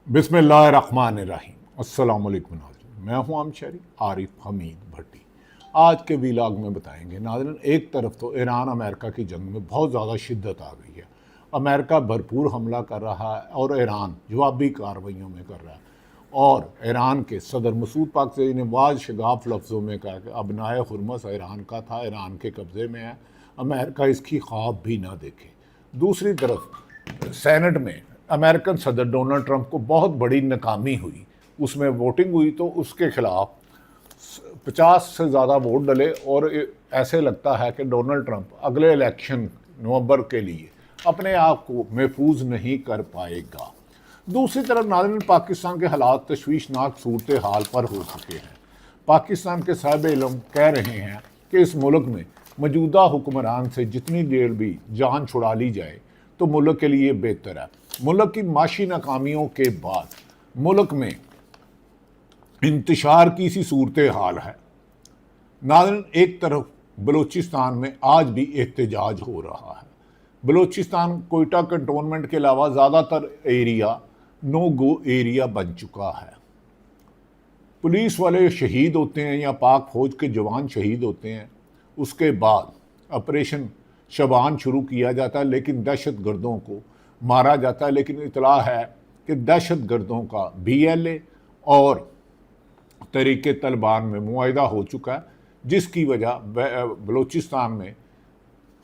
बिस्मिल्लाहिर्रहमानिर्रहीम। अस्सलाम वालेकुम नाज़रीन, मैं हूं आमशरी आरिफ हमीद भट्टी। आज के वीलॉग में बताएंगे नाज़रीन, एक तरफ तो ईरान अमेरिका की जंग में बहुत ज़्यादा शिद्दत आ गई है। अमेरिका भरपूर हमला कर रहा है और ईरान जवाबी कार्रवाइयों में कर रहा है। और ईरान के सदर मसूद पाकिस्तानी ने वाज शगाफ लफ्ज़ों में कहा कि अबनाए हुर्मस ईरान का था, ईरान के कब्ज़े में है, अमेरिका इसकी ख्वाब भी ना देखे। दूसरी तरफ सेनेट में अमेरिकन सदर डोनाल्ड ट्रंप को बहुत बड़ी नाकामी हुई, उसमें वोटिंग हुई तो उसके खिलाफ 50 से ज़्यादा वोट डले और ऐसे लगता है कि डोनाल्ड ट्रंप अगले इलेक्शन नवंबर के लिए अपने आप को महफूज नहीं कर पाएगा। दूसरी तरफ नाज़रीन, पाकिस्तान के हालात तशवीशनाक सूरत हाल पर हो चुके हैं। पाकिस्तान के साहिब इल्म कह रहे हैं कि इस मुल्क में मौजूदा हुक्मरान से जितनी देर भी जान छुड़ा ली जाए तो मुल्क के लिए बेहतर है। मुल्क की माशी नाकामियों के बाद मुल्क में इंतशार की सी सूरत हाल है। नाज़रीन, एक तरफ बलूचिस्तान में आज भी एहतजाज हो रहा है। बलूचिस्तान कोयटा कंटोनमेंट के अलावा ज़्यादातर एरिया नो गो एरिया बन चुका है। पुलिस वाले शहीद होते हैं या पाक फौज के जवान शहीद होते हैं, उसके बाद ऑपरेशन शबान शुरू किया जाता है, लेकिन दहशत गर्दों को मारा जाता है। लेकिन इतला है कि दहशत गर्दों का BLA और तहरीक तालिबान में मुआहिदा हो चुका है, जिसकी वजह बलूचिस्तान में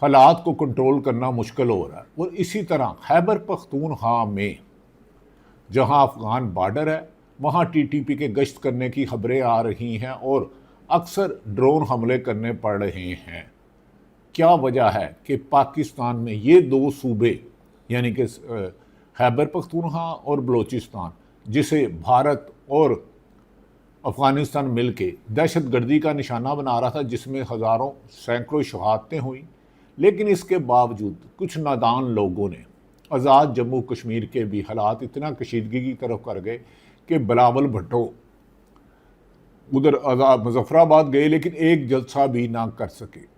हालात को कंट्रोल करना मुश्किल हो रहा है। और इसी तरह खैबर पख्तूनख्वा में जहां अफगान बॉर्डर है, वहां TTP के गश्त करने की खबरें आ रही हैं और अक्सर ड्रोन हमले करने पड़ रहे हैं। क्या वजह है कि पाकिस्तान में ये दो सूबे यानी कि खैबर पख्तूनख्वा और बलूचिस्तान, जिसे भारत और अफ़गानिस्तान मिलके दहशत गर्दी का निशाना बना रहा था, जिसमें हज़ारों सैकड़ों शहादतें हुई, लेकिन इसके बावजूद कुछ नादान लोगों ने आज़ाद जम्मू कश्मीर के भी हालात इतना कशीदगी की तरफ कर गए कि बिलावल भुट्टो उधर मुजफ्फराबाद गए लेकिन एक जलसा भी ना कर सके।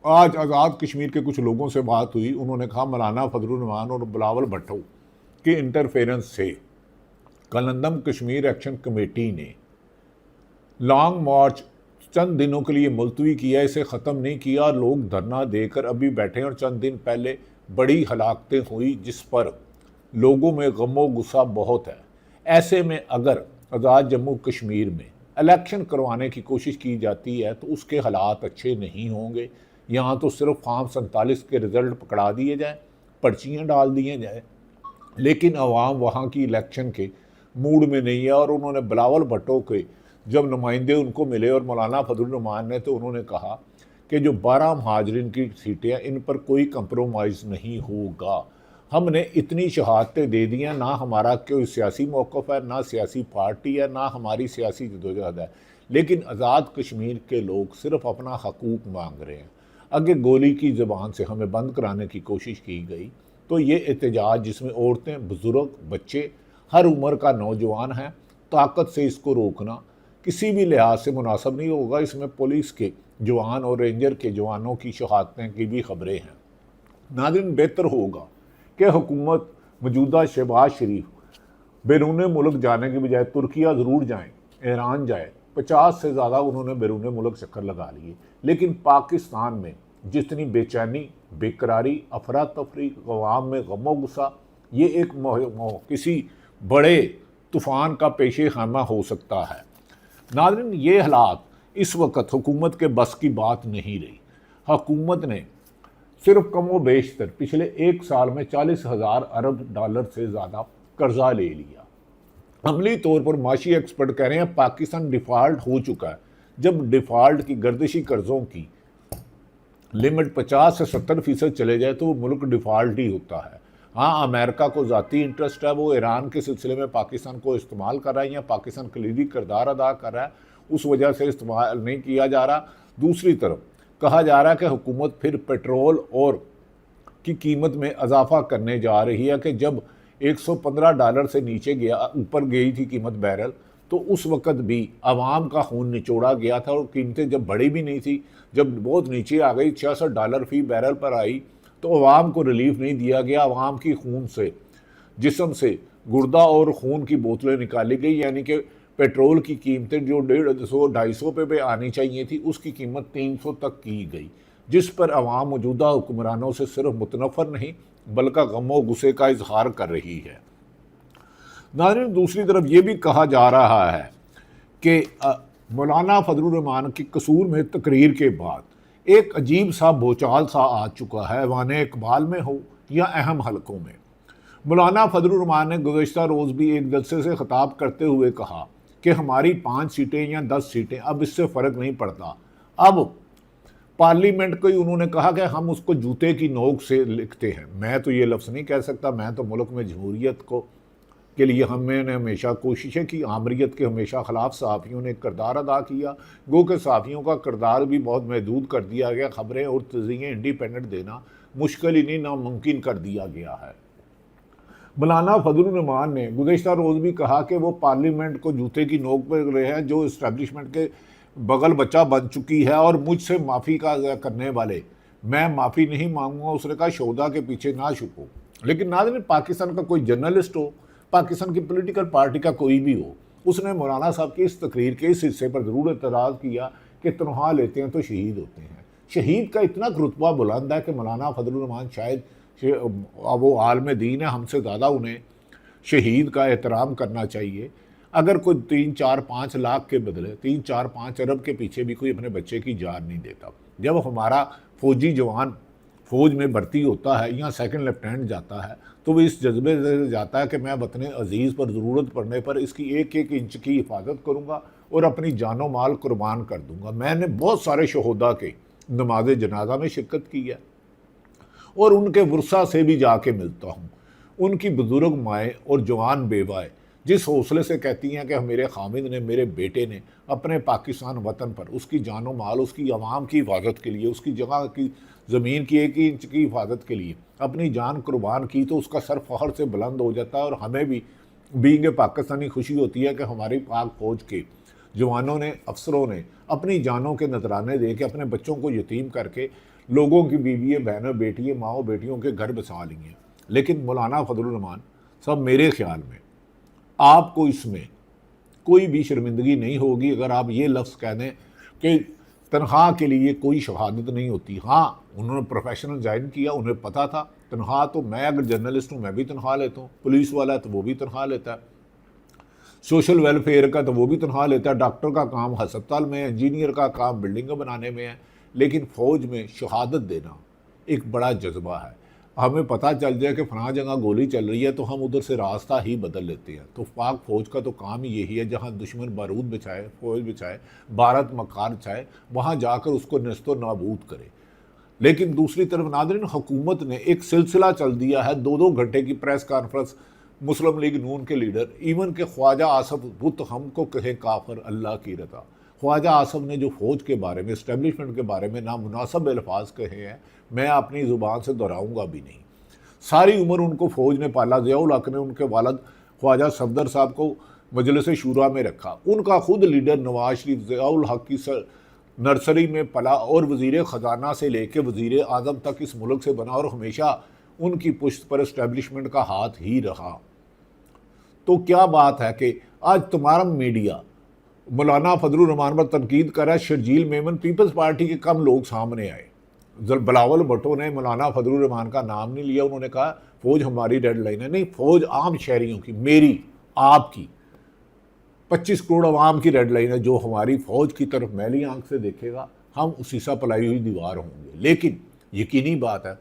आज आज़ाद कश्मीर के कुछ लोगों से बात हुई, उन्होंने कहा मौलाना फजलुर रहमान और बिलावल भुट्टो के इंटरफेरेंस से कलंदम कश्मीर एक्शन कमेटी ने लॉन्ग मार्च चंद दिनों के लिए मुलतवी किया, इसे ख़त्म नहीं किया। लोग धरना देकर अभी बैठे हैं और चंद दिन पहले बड़ी हलाकतें हुई जिस पर लोगों में गमो गुस्सा बहुत है। ऐसे में अगर आज़ाद जम्मू कश्मीर में इलेक्शन करवाने की कोशिश की जाती है तो उसके हालात अच्छे नहीं होंगे। यहाँ तो सिर्फ फॉर्म 47 के रिज़ल्ट पकड़ा दिए जाए, पर्चियाँ डाल दिए जाए, लेकिन अवाम वहाँ की इलेक्शन के मूड में नहीं है। और उन्होंने बिलावल भुट्टो के जब नुमाइंदे उनको मिले और मौलाना फजलुर रहमान ने, तो उन्होंने कहा कि जो 12 महाजरीन की सीटें हैं इन पर कोई कंप्रोमाइज़ नहीं होगा। हमने इतनी शहादतें दे दी हैं, ना हमारा कोई सियासी मौक़िफ़ है, ना सियासी पार्टी है, ना हमारी सियासी जदोजहद है, लेकिन आज़ाद कश्मीर के लोग सिर्फ अपना हकूक़ मांग रहे हैं। अगर गोली की ज़बान से हमें बंद कराने की कोशिश की गई तो ये एहतजाज, जिसमें औरतें, बुज़ुर्ग, बच्चे, हर उम्र का नौजवान है, ताकत से इसको रोकना किसी भी लिहाज से मुनासिब नहीं होगा। इसमें पुलिस के जवान और रेंजर के जवानों की शहादतें की भी खबरें हैं। नाज़रीन, बेहतर होगा कि हुकूमत मौजूदा शहबाज शरीफ बैरून मुल्क जाने के बजाय तुर्किया ज़रूर जाएँ, ईरान जाए। 50 से ज़्यादा उन्होंने बैरून मुल्क चक्कर लगा लिए, लेकिन पाकिस्तान में जितनी बेचैनी, बेकरारी, अफरा तफरी, अवाम में गमो गुस्सा, ये एक किसी बड़े तूफ़ान का पेशे खामा हो सकता है। नाज़रीन, ये हालात इस वक्त हुकूमत के बस की बात नहीं रही। हुकूमत ने सिर्फ कम व बेशतर पिछले एक साल में 40,000 अरब डॉलर से ज़्यादा कर्जा ले लिया। अमली तौर पर माशी एक्सपर्ट कह रहे हैं पाकिस्तान डिफ़ॉल्ट हो चुका है। जब डिफ़ॉल्ट की गर्दिशी कर्ज़ों की लिमिट 50 से 70% चले जाए तो वो मुल्क डिफ़ॉल्ट ही होता है। हाँ, अमेरिका को ज़ाती इंटरेस्ट है, वो ईरान के सिलसिले में पाकिस्तान को इस्तेमाल कर रहा है या पाकिस्तान कलीदी किरदार अदा कर रहा है, उस वजह से इस्तेमाल नहीं किया जा रहा। दूसरी तरफ कहा जा रहा है कि हुकूमत फिर पेट्रोल और की कीमत में इजाफा करने जा रही है कि जब $115 से नीचे गया, ऊपर गई थी कीमत बैरल, तो उस वक़्त भी आवाम का खून निचोड़ा गया था और कीमतें जब बढ़ी भी नहीं थी। जब बहुत नीचे आ गई, $66 फी बैरल पर आई, तो आवाम को रिलीफ नहीं दिया गया। आवाम की खून से जिस्म से गुर्दा और खून की बोतलें निकाली गई, यानी कि पेट्रोल की कीमतें जो 150-250 पे आनी चाहिए थी उसकी कीमत 300 तक की गई, जिस पर अवाम मौजूदा हुक्मरानों से सिर्फ मुतनफ़र नहीं बल्कि गम गुस्से का इजहार कर रही है। नाज़रीन, दूसरी तरफ ये भी कहा जा रहा है कि मौलाना फजलुर रहमान की कसूर में तकरीर के बाद एक अजीब सा भूचाल सा आ चुका है, ऐवान इकबाल में हो या अहम हलकों में। मौलाना फजलुर रहमान ने गुज़श्ता रोज़ भी एक जलसे से खिताब करते हुए कहा कि हमारी 5 सीटें या 10 सीटें अब इससे फ़र्क नहीं पड़ता। अब पार्लियामेंट को ही उन्होंने कहा कि हम उसको जूते की नोक से लिखते हैं। मैं तो ये लफ्ज़ नहीं कह सकता, मैं तो मुल्क में जमहूरियत को के लिए हमने हमेशा कोशिशें की, आमरीत के हमेशा ख़िलाफ़ सहाफ़ियों ने किरदार अदा किया, गो के सहाफ़ियों का किरदार भी बहुत महदूद कर दिया गया, ख़बरें और तज़किए इंडिपेंडेंट देना मुश्किल ही नहीं नामुमकिन कर दिया गया है। मौलाना फजलुर रहमान ने गुज़श्ता रोज़ भी कहा कि वो पार्लियामेंट को जूते की नोक पर रहे हैं, जो इस्टेब्लिशमेंट के बगल बच्चा बन चुकी है और मुझसे माफ़ी का करने वाले, मैं माफ़ी नहीं मांगूंगा। उसने कहा शोदा के पीछे ना छुपो। लेकिन नाज़रीन, पाकिस्तान का कोई जर्नलिस्ट हो, पाकिस्तान की पॉलिटिकल पार्टी का कोई भी हो, उसने मौलाना साहब की इस तकरीर के इस हिस्से पर ज़रूर एतराज़ किया कि तनख्वाह लेते हैं तो शहीद होते हैं। शहीद का इतना रुतबा बुलंद है कि मौलाना फजलुर रहमान शायद वो आलम दीन है, हमसे ज़्यादा उन्हें शहीद का एहतराम करना चाहिए। अगर कोई 3-4-5 लाख के बदले 3-4-5 अरब के पीछे भी कोई अपने बच्चे की जान नहीं देता। जब हमारा फ़ौजी जवान फ़ौज में भर्ती होता है या सेकंड लेफ्टिनेंट जाता है तो वो इस जज्बे से जाता है कि मैं वतन अज़ीज़ पर ज़रूरत पड़ने पर इसकी एक एक इंच की हिफाजत करूँगा और अपनी जानो माल कुर्बान कर दूँगा। मैंने बहुत सारे शहोदा के नमाज जनाजा में शिरकत की है और उनके वर्सा से भी जाके मिलता हूँ। उनकी बुज़ुर्ग माएँ और जवान बेवाएँ जिस हौसले से कहती हैं कि मेरे खामिद ने, मेरे बेटे ने अपने पाकिस्तान वतन पर उसकी जानो माल, उसकी आवाम की हिफाजत के लिए, उसकी जगह की ज़मीन की एक इंच की हिफाजत के लिए अपनी जान कुर्बान की, तो उसका सर फ़ख्र से बुलंद हो जाता है। और हमें भी बीइंग पाकिस्तानी खुशी होती है कि हमारी पाक फ़ौज के जवानों ने, अफसरों ने अपनी जानों के नजराने दे के अपने बच्चों को यतीम करके लोगों की बीवियों, बहनों, बेटियों, माओ बेटियों के घर बसा लिए। लेकिन मौलाना फजलुर रहमान साहब, मेरे ख्याल में आपको इसमें कोई भी शर्मिंदगी नहीं होगी अगर आप ये लफ्ज़ कह दें कि तनख्वाह के लिए कोई शहादत नहीं होती। हाँ, उन्होंने प्रोफेशनल ज्वाइन किया, उन्हें पता था तनख्वाह, तो मैं अगर जर्नलिस्ट हूँ मैं भी तनख्वाह लेता हूँ, पुलिस वाला है तो वो भी तनख्वाह लेता है, सोशल वेलफेयर का तो वो भी तनख्वाह लेता है, डॉक्टर का काम हस्पताल में है, इंजीनियर का काम बिल्डिंग बनाने में है। लेकिन फ़ौज में शहादत देना एक बड़ा जज्बा है। हमें पता चल जाए कि फलां जगह गोली चल रही है तो हम उधर से रास्ता ही बदल लेते हैं। तो पाक फ़ौज का तो काम ही यही है, जहाँ दुश्मन बारूद बिछाए, फ़ौज बिछाए, भारत मकार बिछाए, वहाँ जाकर उसको नस्तो नाबूद करे। लेकिन दूसरी तरफ नाज़रीन, हुकूमत ने एक सिलसिला चल दिया है 2-2 घंटे की प्रेस कॉन्फ्रेंस, मुस्लिम लीग नून के लीडर इवन के ख्वाजा आसफ बुत हमको कहे काफिर अल्लाह की रज़ा। ख्वाजा आसफ ने जो फ़ौज के बारे में, इस्टेब्लिशमेंट के बारे में नामुनासिब अल्फाज कहे हैं, मैं अपनी ज़ुबान से दोहराऊँगा भी नहीं। सारी उम्र उनको फ़ौज ने पाला। ज़ियाउल हक ने उनके वालिद ख्वाजा सफदर साहब को मजलिस शूरा में रखा। उनका खुद लीडर नवाज शरीफ ज़ियाउल हक की नर्सरी में पला और वज़ीर ख़जाना से लेकर वज़ीर आज़म तक इस मुल्क से बना और हमेशा उनकी पुश्त पर इस्टेब्लिशमेंट का हाथ ही रहा। तो क्या बात है कि आज तुम्हारा मीडिया मौलाना फजलुर रहमान पर तनकीद कर रहा है। शर्जील मेमन, पीपल्स पार्टी के कम लोग सामने आए। बिलावल भुट्टो ने मौलाना फजलुर रहमान का नाम नहीं लिया, उन्होंने कहा फ़ौज हमारी रेड लाइन है। नहीं, फ़ौज आम शहरियों की, मेरी, आपकी, 25 करोड़ अवाम की रेड लाइन है। जो हमारी फ़ौज की तरफ मैली आंख से देखेगा हम उसी सा पलाई हुई दीवार होंगे। लेकिन यकीनी बात है,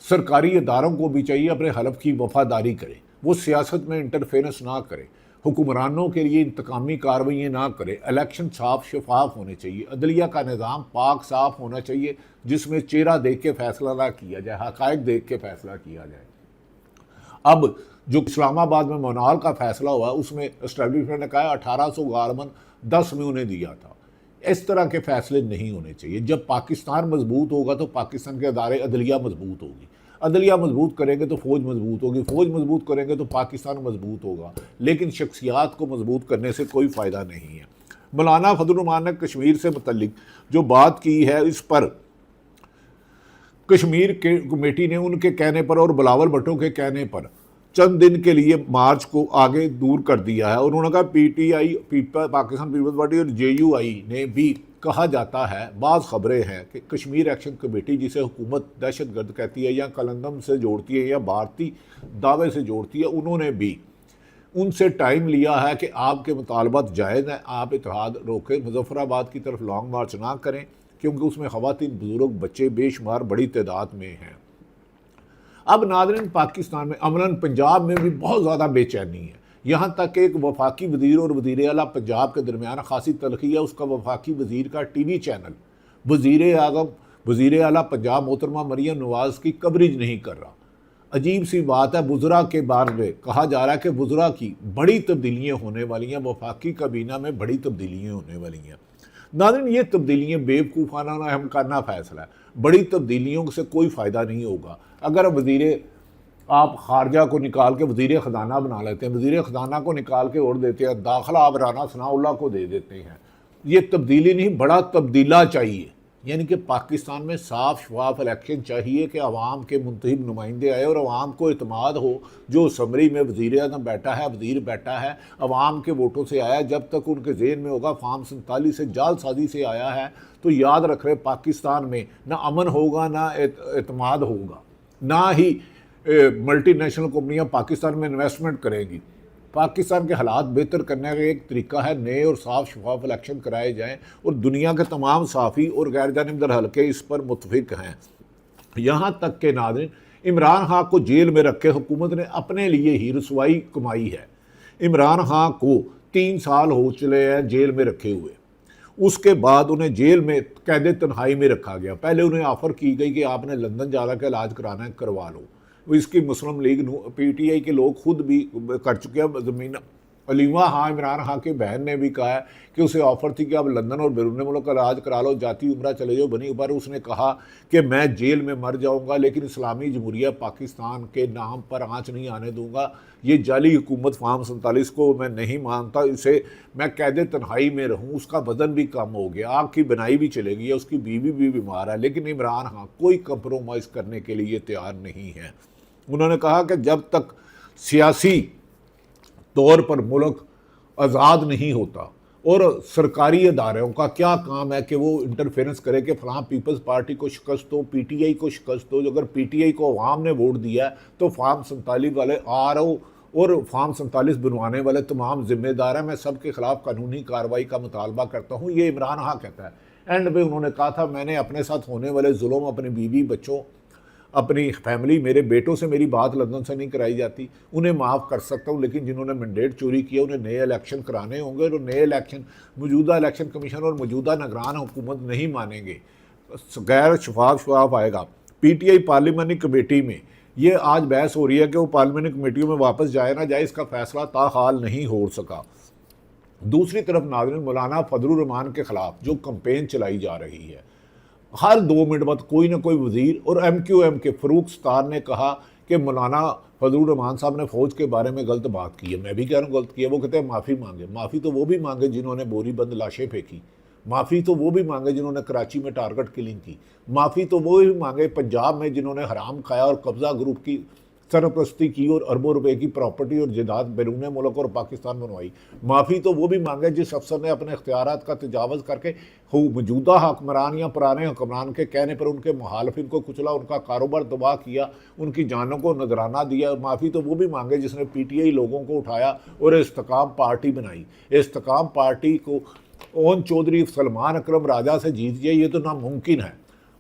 सरकारी इदारों को भी चाहिए अपने हलफ की वफादारी करे, वो सियासत में इंटरफेरेंस ना करे, हुक्मरानों के लिए इंतकामी कार्रवाइयाँ ना करे, इलेक्शन साफ शफाफ होने चाहिए, अदलिया का निज़ाम पाक साफ होना चाहिए जिसमें चेहरा देख के फैसला ना किया जाए, हक़ाइक़ देख के फैसला किया जाए। अब जो इस्लामाबाद में मोनाल का फैसला हुआ उसमें एस्टेब्लिशमेंट ने कहा 1800 गारमन 10 में उन्हें दिया था। इस तरह के फैसले नहीं होने चाहिए। जब पाकिस्तान मजबूत होगा तो पाकिस्तान के अदारे अदलिया मजबूत होगी, अदलिया मजबूत करेंगे तो फ़ौज मजबूत होगी, फ़ौज मजबूत करेंगे तो पाकिस्तान मजबूत होगा। लेकिन शख्सियात को मजबूत करने से कोई फ़ायदा नहीं है। मौलाना फजलुर रहमान ने कश्मीर से मुतल्लिक जो बात की है, इस पर कश्मीर के कमेटी ने उनके कहने पर और बिलावल भुट्टो के कहने पर چند دن کے لیے مارچ کو آگے دور کر دیا ہے۔ انہوں نے کہا PTI Pakistan Peoples Party اور جے یو آئی نے بھی کہا جاتا ہے، بعض خبریں ہیں کہ کشمیر ایکشن کمیٹی جسے حکومت دہشت گرد کہتی ہے یا کلندم سے جوڑتی ہے یا بھارتی دعوے سے جوڑتی ہے، انہوں نے بھی ان سے ٹائم لیا ہے کہ آپ کے مطالبات جائز ہیں، آپ اتحاد روکیں، مظفر آباد کی طرف لانگ مارچ نہ کریں کیونکہ اس میں خواتین، بزرگ، بچے بے شمار بڑی تعداد میں ہیں۔ اب ناظرین، پاکستان میں عملاً پنجاب میں بھی بہت زیادہ بے چینی ہے، یہاں تک کہ ایک وفاقی وزیر اور وزیر اعلیٰ پنجاب کے درمیان خاصی تلخی ہے۔ اس کا وفاقی وزیر کا ٹی وی چینل وزیر اعلیٰ پنجاب محترمہ مریم نواز کی کوریج نہیں کر رہا۔ عجیب سی بات ہے، وزراء کے بارے میں کہا جا رہا ہے کہ وزراء کی بڑی تبدیلیاں ہونے والی ہیں، وفاقی کابینہ میں بڑی تبدیلیاں ہونے والی ہیں۔ ناظرین، یہ تبدیلیاں بیوقوفانہ اہم کرنا فیصلہ ہے، بڑی تبدیلیوں سے کوئی فائدہ نہیں ہوگا۔ اگر آپ خارجہ کو نکال کے وزیر خزانہ بنا لیتے ہیں، وزیر خزانہ کو نکال کے اور دیتے ہیں، داخلہ آپ رانا ثناء اللہ کو دے دیتے ہیں، یہ تبدیلی نہیں، بڑا تبدیلہ چاہیے۔ یعنی کہ پاکستان میں صاف شفاف الیکشن چاہیے کہ عوام کے منتخب نمائندے آئے اور عوام کو اعتماد ہو۔ جو اسمبلی میں وزیر اعظم بیٹھا ہے، وزیر بیٹھا ہے، عوام کے ووٹوں سے آیا ہے، جب تک ان کے ذہن میں ہوگا فارم 47 سے جعل سازی سے آیا ہے، تو یاد رکھ رہے پاکستان میں نہ امن ہوگا، نہ اعتماد ہوگا، نہ ہی ملٹی نیشنل کمپنیاں پاکستان میں انویسٹمنٹ کریں گی۔ پاکستان کے حالات بہتر کرنے کا ایک طریقہ ہے نئے اور صاف شفاف الیکشن کرائے جائیں، اور دنیا کے تمام صحافی اور غیر جانبدار حلقے اس پر متفق ہیں۔ یہاں تک کہ ناظرین، عمران خان کو جیل میں رکھے حکومت نے اپنے لیے ہی رسوائی کمائی ہے۔ عمران خان کو 3 سال ہو چلے ہیں جیل میں رکھے ہوئے، اس کے بعد انہیں جیل میں قید تنہائی میں رکھا گیا۔ پہلے انہیں آفر کی گئی کہ آپ نے لندن جا کے علاج کرانا ہے، کروا لو۔ اس کی مسلم لیگ پی ٹی آئی کے لوگ خود بھی کر چکے ہیں۔ زمین علیمہ ہاں عمران خان کی بہن نے بھی کہا ہے کہ اسے آفر تھی کہ آپ لندن اور بیرون ملک کا علاج کرا لو، جاتی عمرہ چلے جاؤ بنی، پر اس نے کہا کہ میں جیل میں مر جاؤں گا لیکن اسلامی جمہوریہ پاکستان کے نام پر آنچ نہیں آنے دوں گا۔ یہ جعلی حکومت فارم 47 کو میں نہیں مانتا، اسے میں قید تنہائی میں رہوں۔ اس کا وزن بھی کم ہو گیا، آنکھ کی بنائی بھی چلے گئی ہے، اس کی بیوی بھی بیمار ہے، لیکن عمران خان کوئی کمپرومائز کرنے کے لیے تیار نہیں ہے۔ انہوں نے کہا کہ جب تک سیاسی طور پر ملک آزاد نہیں ہوتا، اور سرکاری اداروں کا کیا کام ہے کہ وہ انٹرفیرنس کرے کہ فلاں پیپلز پارٹی کو شکست دو، پی ٹی آئی کو شکست دو۔ اگر پی ٹی آئی کو عوام نے ووٹ دیا ہے تو فارم 47 والے اور فارم 47 بنوانے والے تمام ذمہ دار ہیں۔ میں سب کے خلاف قانونی کارروائی کا مطالبہ کرتا ہوں، یہ عمران خان کہتا ہے۔ اینڈ میں انہوں نے کہا تھا میں نے اپنے ساتھ ہونے والے ظلم، اپنی بیوی بچوں، اپنی فیملی، میرے بیٹوں سے میری بات لندن سے نہیں کرائی جاتی، انہیں معاف کر سکتا ہوں، لیکن جنہوں نے مینڈیٹ چوری کیا انہیں نئے الیکشن کرانے ہوں گے، اور نئے الیکشن موجودہ الیکشن کمیشن اور موجودہ نگران حکومت نہیں مانیں گے، غیر شفاف آئے گا۔ پی ٹی آئی پارلیمانی کمیٹی میں یہ آج بحث ہو رہی ہے کہ وہ پارلیمانی کمیٹیوں میں واپس جائے نہ جائے، اس کا فیصلہ تاحال نہیں ہو سکا۔ دوسری طرف ناظرین، مولانا فضل الرحمان کے خلاف جو کمپین چلائی جا رہی ہے، ہر 2 منٹ بعد کوئی نہ کوئی وزیر، اور ایم کیو ایم کے فروخ ستار نے کہا کہ مولانا فضل الرحمان صاحب نے فوج کے بارے میں غلط بات کی ہے۔ میں بھی کہہ رہا ہوں غلط کی ہے، وہ کہتے ہیں معافی مانگے۔ معافی تو وہ بھی مانگے جنہوں نے بوری بند لاشیں پھینکی، معافی تو وہ بھی مانگے جنہوں نے کراچی میں ٹارگٹ کلنگ کی، معافی تو وہ بھی مانگے پنجاب میں جنہوں نے حرام کھایا اور قبضہ گروپ کی سرپرستی کی اور اربوں روپے کی پراپرٹی اور جائیداد بیرون ملک اور پاکستان بنوائی، معافی تو وہ بھی مانگے جس افسر نے اپنے اختیارات کا تجاوز کر کے موجودہ حکمران یا پرانے حکمران کے کہنے پر ان کے مخالفین کو کچلا، ان کا کاروبار تباہ کیا، ان کی جانوں کو نذرانہ دیا۔ معافی تو وہ بھی مانگے جس نے پی ٹی آئی لوگوں کو اٹھایا اور استقام پارٹی بنائی۔ استقام پارٹی کو اون چودھری سلمان اکرم راجہ سے جیت جائے، یہ تو ناممکن ہے۔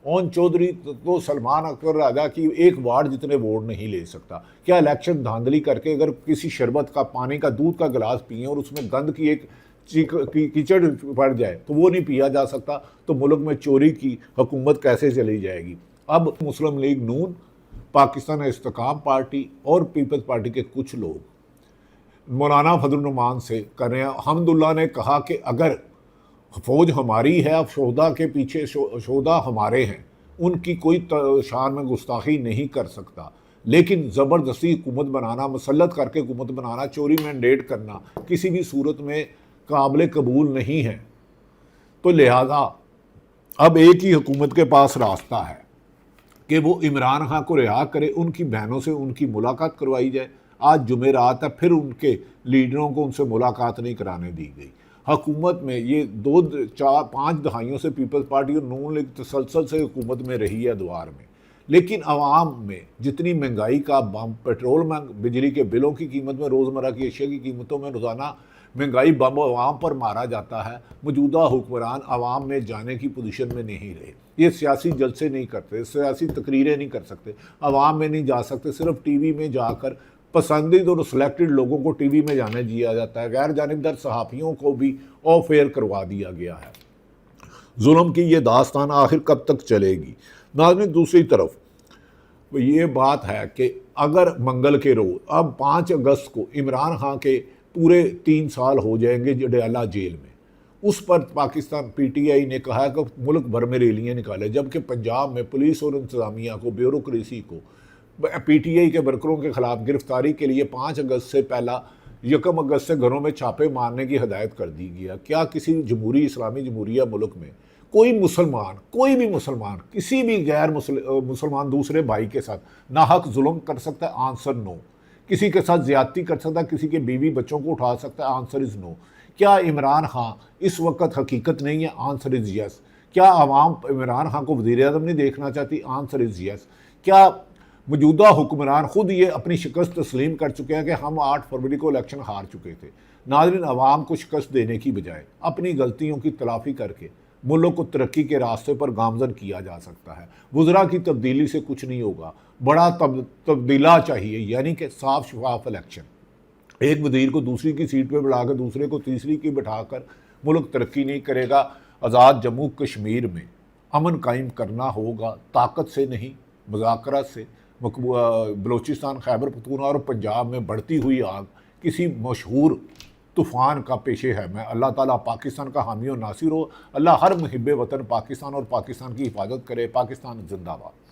اون چودھری تو سلمان اکرم راجہ کی 1 وارڈ جتنے ووٹ نہیں لے سکتا۔ کیا الیکشن دھاندلی کر کے اگر کسی شربت کا، پانی کا، دودھ کا گلاس پئیں اور اس میں گند کی ایک کیچڑ پڑ جائے تو وہ نہیں پیا جا سکتا، تو ملک میں چوری کی حکومت کیسے چلی جائے گی؟ اب مسلم لیگ نون، پاکستان استقام پارٹی اور پیپلز پارٹی کے کچھ لوگ مولانا فضل الرحمان سے کر رہے ہیں۔ حمداللہ نے کہا کہ اگر فوج ہماری ہے، اب شہداء کے پیچھے شہداء ہمارے ہیں، ان کی کوئی شان میں گستاخی نہیں کر سکتا، لیکن زبردستی حکومت بنانا، مسلط کر کے حکومت بنانا، چوری مینڈیٹ کرنا کسی بھی صورت میں قابل قبول نہیں ہے۔ تو لہذا اب ایک ہی حکومت کے پاس راستہ ہے کہ وہ عمران خان کو رہا کرے، ان کی بہنوں سے ان کی ملاقات کروائی جائے، آج جمعرات ہے، پھر ان کے لیڈروں کو ان سے ملاقات نہیں کرانے دی گئی۔ حکومت میں یہ 5 دہائیوں سے پیپلز پارٹی اور نون لیگ تسلسل سے حکومت میں رہی ہے دوار میں، لیکن عوام میں جتنی مہنگائی کا پیٹرول میں، بجلی کے بلوں کی قیمت میں، روزمرہ کی اشیاء کی قیمتوں میں روزانہ مہنگائی بم عوام پر مارا جاتا ہے، موجودہ حکمران عوام میں جانے کی پوزیشن میں نہیں رہے۔ یہ سیاسی جلسے نہیں کرتے، سیاسی تقریریں نہیں کر سکتے، عوام میں نہیں جا سکتے، صرف ٹی وی میں جا کر پسندیدہ اور سلیکٹڈ لوگوں کو ٹی وی میں جانے دیا جاتا ہے، غیر جانبدار صحافیوں کو بھی آف ایئر کروا دیا گیا ہے۔ ظلم کی یہ داستان آخر کب تک چلے گی؟ ناظرین، دوسری طرف یہ بات ہے کہ اگر منگل کے روز اب 5 اگست کو عمران خان کے پورے 3 سال ہو جائیں گے جڈیالہ جیل میں، اس پر پاکستان پی ٹی آئی نے کہا ہے کہ ملک بھر میں ریلیاں نکالے، جبکہ پنجاب میں پولیس اور انتظامیہ کو، بیوروکریسی کو پی ٹی آئی کے ورکروں کے خلاف گرفتاری کے لیے 5 اگست سے پہلا 1 اگست سے گھروں میں چھاپے مارنے کی ہدایت کر دی گیا۔ کیا کسی جمہوری اسلامی جمہوریہ ملک میں کوئی بھی مسلمان کسی بھی غیر مسلمان دوسرے بھائی کے ساتھ ناحق ظلم کر سکتا ہے؟ آنسر نو۔ کسی کے ساتھ زیادتی کر سکتا ہے، کسی کے بیوی بچوں کو اٹھا سکتا ہے؟ آنسر از نو۔ کیا عمران خان اس وقت حقیقت نہیں ہے؟ آنسر از یس۔ کیا عوام عمران خان کو وزیر اعظم نہیں دیکھنا چاہتی؟ آنسر از یس۔ کیا موجودہ حکمران خود یہ اپنی شکست تسلیم کر چکے ہیں کہ ہم 8 فروری کو الیکشن ہار چکے تھے؟ ناظرین، عوام کو شکست دینے کی بجائے اپنی غلطیوں کی تلافی کر کے ملک کو ترقی کے راستے پر گامزن کیا جا سکتا ہے۔ وزراء کی تبدیلی سے کچھ نہیں ہوگا، بڑا تبدیلا چاہیے، یعنی کہ صاف شفاف الیکشن۔ ایک وزیر کو دوسری کی سیٹ پہ بڑھا کر دوسرے کو تیسری کی بٹھا کر ملک ترقی نہیں کرے گا۔ آزاد جموں کشمیر میں امن قائم کرنا ہوگا، طاقت سے نہیں، مذاکرات سے۔ بلوچستان، خیبر پختونخوا اور پنجاب میں بڑھتی ہوئی آگ کسی مشہور طوفان کا پیشے ہے۔ میں اللہ تعالیٰ پاکستان کا حامی و ناصر ہو۔ اللہ ہر محب وطن پاکستان اور پاکستان کی حفاظت کرے۔ پاکستان زندہ باد۔